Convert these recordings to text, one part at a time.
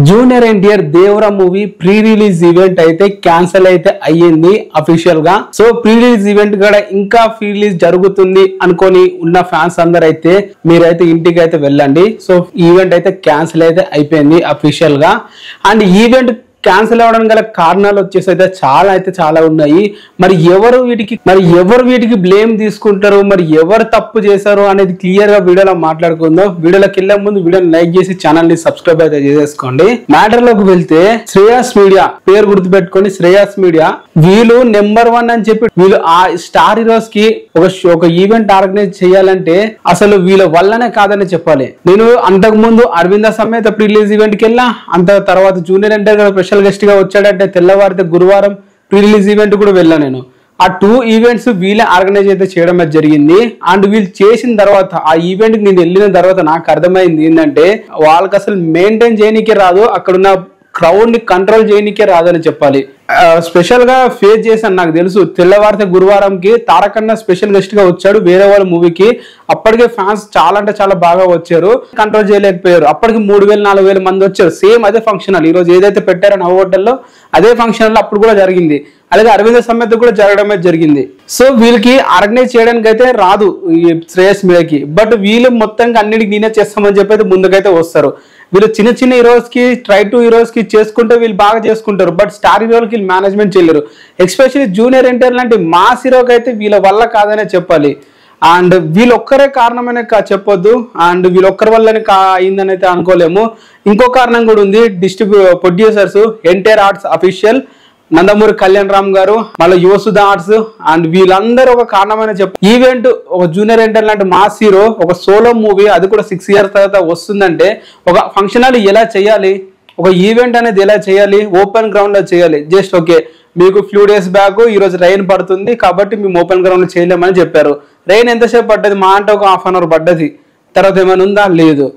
Junior NTR Devara movie pre release event అయితే cancel అయితే అయ్యింది అఫీషియల్ గా. సో ప్రీ రిలీజ్ ఈవెంట్ కూడా ఇంకా ప్రీ రిలీజ్ జరుగుతుంది అనుకొని ఉన్న ఫ్యాన్స్ అందరు అయితే మీరైతే ఇంటికి అయితే వెళ్ళండి. సో ఈవెంట్ అయితే క్యాన్సిల్ అయితే అయిపోయింది అఫీషియల్ గా. అండ్ ఈవెంట్ క్యాన్సిల్ అవ్వడం గల కారణాలు వచ్చేసి అయితే చాలా ఉన్నాయి. మరి ఎవరు వీటికి బ్లేమ్ తీసుకుంటారు, మరి ఎవరు తప్పు చేశారు అనేది క్లియర్ గా వీడియోలో మాట్లాడుకుందాం. వీడియోలోకి వెళ్ళే ముందు వీడియోని లైక్ చేసి ఛానల్ ని సబ్స్క్రైబ్ అయితే చేసేసుకోండి. మ్యాటర్ లోకి వెళ్తే శ్రేయాస్ మీడియా పేరు గుర్తుపెట్టుకోండి. శ్రేయాస్ మీడియా వీళ్ళు నెంబర్ 1 అని చెప్పి వీళ్ళు ఆ స్టార్ హీరోస్ కి ఒక ఈవెంట్ ఆర్గనైజ్ చేయాలంటే అసలు వీళ్ళ వల్లనే కాదని చెప్పాలి. నేను అంతకు ముందు Aravinda Sametha pre release event కి వెళ్ళా, అంత తర్వాత జూనియర్ ఎన్టీఆర్ స్పెషల్ గెస్ట్ గా వచ్చాడంటే తెల్లవారితే గురువారం ప్రీ రిలీజ్ ఈవెంట్ కూడా వెళ్ళా నేను. ఆ 2 ఈవెంట్స్ వీళ్ళే ఆర్గనైజ్ అయితే చేయడం జరిగింది. అండ్ వీళ్ళు చేసిన తర్వాత ఆ ఈవెంట్ కి నేను వెళ్ళిన తర్వాత నాకు అర్థమైంది ఏంటంటే వాళ్ళకి అసలు మెయింటైన్ చేయనీకే రాదు, అక్కడున్న క్రౌడ్ ని కంట్రోల్ చేయనీకే రాదని చెప్పాలి. స్పెషల్ గా ఫేస్ చేశాను. నాకు తెలుసు తెల్లవారితే గురువారంకి తారకన్న స్పెషల్ గెస్ట్ గా వచ్చాడు వేరే వాళ్ళ మూవీకి. అప్పటికే ఫ్యాన్స్ చాలా అంటే చాలా బాగా వచ్చారు, కంట్రోల్ చేయలేకపోయారు. అప్పటికి 3000-4000 మంది వచ్చారు. సేమ్ అదే ఫంక్షన్ హాల్ ఈ రోజు ఏదైతే పెట్టారో నవ హోటల్లో అదే ఫంక్షన్ హాల్ అప్పుడు కూడా జరిగింది. అలాగే అరవింద సమేత కూడా జరగడమే జరిగింది. సో వీళ్ళకి ఆర్గనైజ్ చేయడానికి అయితే రాదు ఈ శ్రేయస్ మీడియాకి. బట్ వీళ్ళు మొత్తంగా అన్నిటికి నేనే చేస్తామని చెప్పి అయితే ముందుకైతే వస్తారు. వీళ్ళు చిన్న హీరోస్ కి ట్రై టు హీరోస్ కి చేసుకుంటే వీళ్ళు బాగా చేసుకుంటారు. బట్ స్టార్ హీరోలకి వీళ్ళు మేనేజ్మెంట్ చేయలేరు. ఎస్పెషల్లీ జూనియర్ ఎన్టీఆర్ లాంటి మాస్ హీరోకి అయితే వీళ్ళ వల్ల కాదనే చెప్పాలి. అండ్ వీళ్ళొక్కరే కారణమనే చెప్పొద్దు, అండ్ వీళ్ళొక్కరి వల్లనే అయిందని అయితే అనుకోలేము. ఇంకో కారణం కూడా ఉంది. Producers NTR arts official, Nandamuri Kalyan Ram గారు, మళ్ళీ యువసుధ ఆర్ట్స్ అండ్ వీళ్ళందరూ ఒక కారణమైన ఈవెంట్ ఒక జూనియర్ ఎన్టీఆర్ లాంటి మాస్ హీరో ఒక సోలో మూవీ అది కూడా 6 years తర్వాత వస్తుందంటే ఒక ఫంక్షన్ హాల్ ఎలా చేయాలి, ఒక ఈవెంట్ అనేది ఎలా చేయాలి, ఓపెన్ గ్రౌండ్ లో చేయాలి. జస్ట్ ఓకే మీకు ఫ్యూ డేస్ బ్యాక్ ఈ రోజు రైన్ పడుతుంది కాబట్టి మేము ఓపెన్ గ్రౌండ్ లో చేయలేమని చెప్పారు. రైన్ ఎంతసేపు పడ్డది? మా అంటే ఒక 1/2 hour పడ్డది. తర్వాత ఏమైనా ఉందా? లేదు.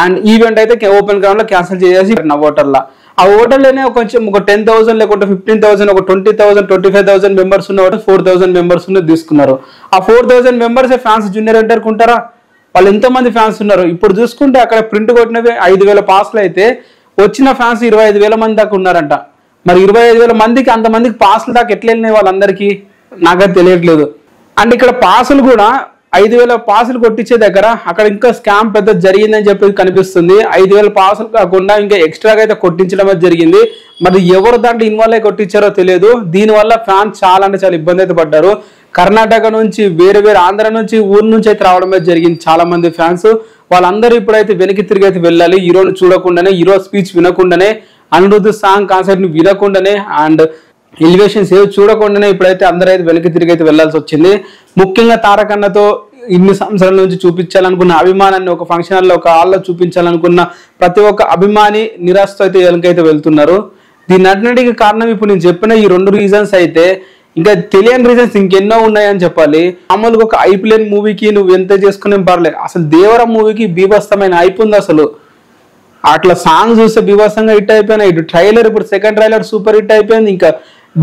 అండ్ ఈవెంట్ అయితే ఓపెన్ గ్రౌండ్ లో క్యాన్సిల్ చేసేసి నా హోటల్లో ఆ హోటల్లోనే కొంచెం ఒక 10,000 లేకుంటే 15,000 ఒక 20,000 25,000 మెంబర్స్ ఉన్న 4,000 మెంబర్స్ ఉన్నది తీసుకున్నారు. ఆ 4,000 మెంబర్స్ ఫ్యాన్స్ జూనియర్ ఎన్టీఆర్ ఉంటారా? వాళ్ళు ఎంతమంది ఫ్యాన్స్ ఉన్నారు. ఇప్పుడు చూసుకుంటే అక్కడ ప్రింట్ కొట్టినవి 5,000 పాస్లు అయితే వచ్చిన ఫ్యాన్స్ 25,000 మంది దాకా ఉన్నారంట. మరి 25,000 మందికి అంతమందికి పాస్లు దాకా ఎట్లా వెళ్ళినాయి వాళ్ళందరికీ నాకైతే తెలియట్లేదు. అండ్ ఇక్కడ పాసులు కూడా 5,000 పాసులు కొట్టించే దగ్గర అక్కడ ఇంకా స్కామ్ పెద్ద జరిగిందని చెప్పి కనిపిస్తుంది. 5,000 పాసులు కాకుండా ఇంకా ఎక్స్ట్రాగా అయితే కొట్టించడం జరిగింది. మరి ఎవరు దాంట్లో ఇన్వాల్వ్ అయి కొట్టించారో తెలియదు. దీనివల్ల ఫ్యాన్స్ చాలా అంటే చాలా ఇబ్బంది అయితే పడ్డారు. కర్ణాటక నుంచి వేరే ఆంధ్ర నుంచి ఊరు నుంచి అయితే రావడం జరిగింది చాలా మంది ఫ్యాన్స్. వాళ్ళందరూ ఇప్పుడైతే వెనక్కి తిరిగి అయితే వెళ్ళాలి. హీరోని చూడకుండానే, హీరో స్పీచ్ వినకుండానే, అనిరుద్ధ్ సాంగ్ కాన్సర్ట్ ని వినకుండానే అండ్ ఎలివేషన్స్ ఏవి చూడకుండానే ఇప్పుడైతే అందరూ అయితే వెనక్కి తిరిగి అయితే వెళ్లాల్సి వచ్చింది. ముఖ్యంగా తారకన్నతో ఇన్ని సంవత్సరాల నుంచి చూపించాలనుకున్న అభిమానాన్ని ఒక ఫంక్షన్ హాల్లో ఒక హాల్లో చూపించాలనుకున్న ప్రతి ఒక్క అభిమాని నిరాశతో అయితే వెనకైతే వెళ్తున్నారు. దీని అన్నిటికీ కారణం ఇప్పుడు నేను చెప్పిన ఈ 2 రీజన్స్ అయితే ఇంకా తెలియని రీజన్స్ ఇంకెన్నో ఉన్నాయని చెప్పాలి. మామూలుగా ఒక ఐపీఎల్ మూవీకి నువ్వు ఎంత చేసుకునే పర్లేదు, అసలు దేవరా మూవీకి బీభత్సమైన హైప్ ఉంది. అసలు అట్లా సాంగ్ చూస్తే బీభత్సంగా హిట్ అయిపోయినాయి. ఇటు ట్రైలర్ ఇప్పుడు సెకండ్ ట్రైలర్ సూపర్ హిట్ అయిపోయింది. ఇంకా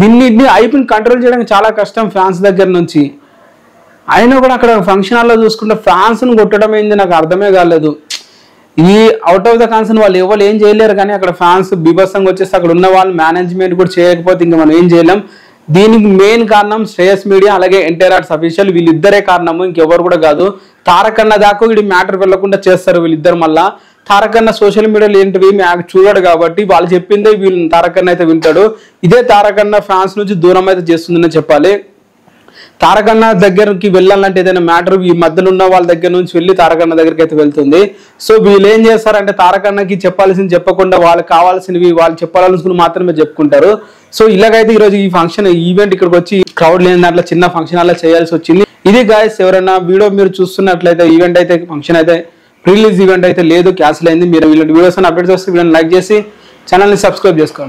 దీన్ని ఐపీని కంట్రోల్ చేయడానికి చాలా కష్టం ఫ్యాన్స్ దగ్గర నుంచి. అయినా కూడా అక్కడ ఫంక్షన్ హాల్లో చూసుకుంటే ఫ్యాన్స్ ను కొట్టడం ఏంది నాకు అర్థమే కాలేదు. ఈ అవుట్ ఆఫ్ ద కన్సర్న్ వాళ్ళు ఎవరు ఏం చేయలేరు, కానీ అక్కడ ఫ్యాన్స్ బీభత్సంగా వచ్చేసి అక్కడ ఉన్న వాళ్ళు మేనేజ్మెంట్ కూడా చేయకపోతే ఇంకా మనం ఏం చేయలేం. దీనికి మెయిన్ కారణం శ్రేయస్ మీడియా అలాగే ఎన్టీఆర్ ఆర్ట్స్ అఫీషియల్ వీళ్ళిద్దరే కారణము, ఇంకెవరు కూడా కాదు. తారకన్న దాకా వీడి మ్యాటర్ వెళ్లకుండా చేస్తారు వీళ్ళిద్దరు. మళ్ళా తారకన్న సోషల్ మీడియాలో ఏంటివి చూడాడు కాబట్టి వాళ్ళు చెప్పిందే వీళ్ళు తారకన్న అయితే వింటాడు. ఇదే తారకన్న ఫ్యాన్స్ నుంచి దూరం అయితే చేస్తుందని చెప్పాలి. తారకన్న దగ్గరికి వెళ్ళాలంటే ఏదైనా మ్యాటర్ ఈ మధ్యలో ఉన్న వాళ్ళ దగ్గర నుంచి వెళ్ళి తారకన్న దగ్గరికి అయితే వెళ్తుంది. సో వీళ్ళు ఏం చేస్తారంటే తారకన్నకి చెప్పాల్సింది చెప్పకుండా వాళ్ళకి కావాల్సినవి వాళ్ళు చెప్పాలనుకుని మాత్రమే చెప్పుకుంటారు. సో ఇలాగైతే ఈరోజు ఈ ఫంక్షన్ ఈవెంట్ ఇక్కడికి వచ్చి క్రౌడ్ లేని దాంట్లో చిన్న ఫంక్షన్ హాల్లో చేయాల్సి వచ్చింది. ఇది గాయస్, ఎవరైనా వీడియో మీరు చూస్తున్నట్లయితే ఈవెంట్ అయితే ఫంక్షన్ అయితే రిలీజ్ ఈవెంట్ అయితే లేదు, క్యాన్సిల్ అయింది. మీరు వీళ్ళ వీడియోస్ అప్డేట్స్ వస్తే వీళ్ళని లైక్ చేసి ఛానల్ని సబ్స్క్రైబ్ చేసుకోండి.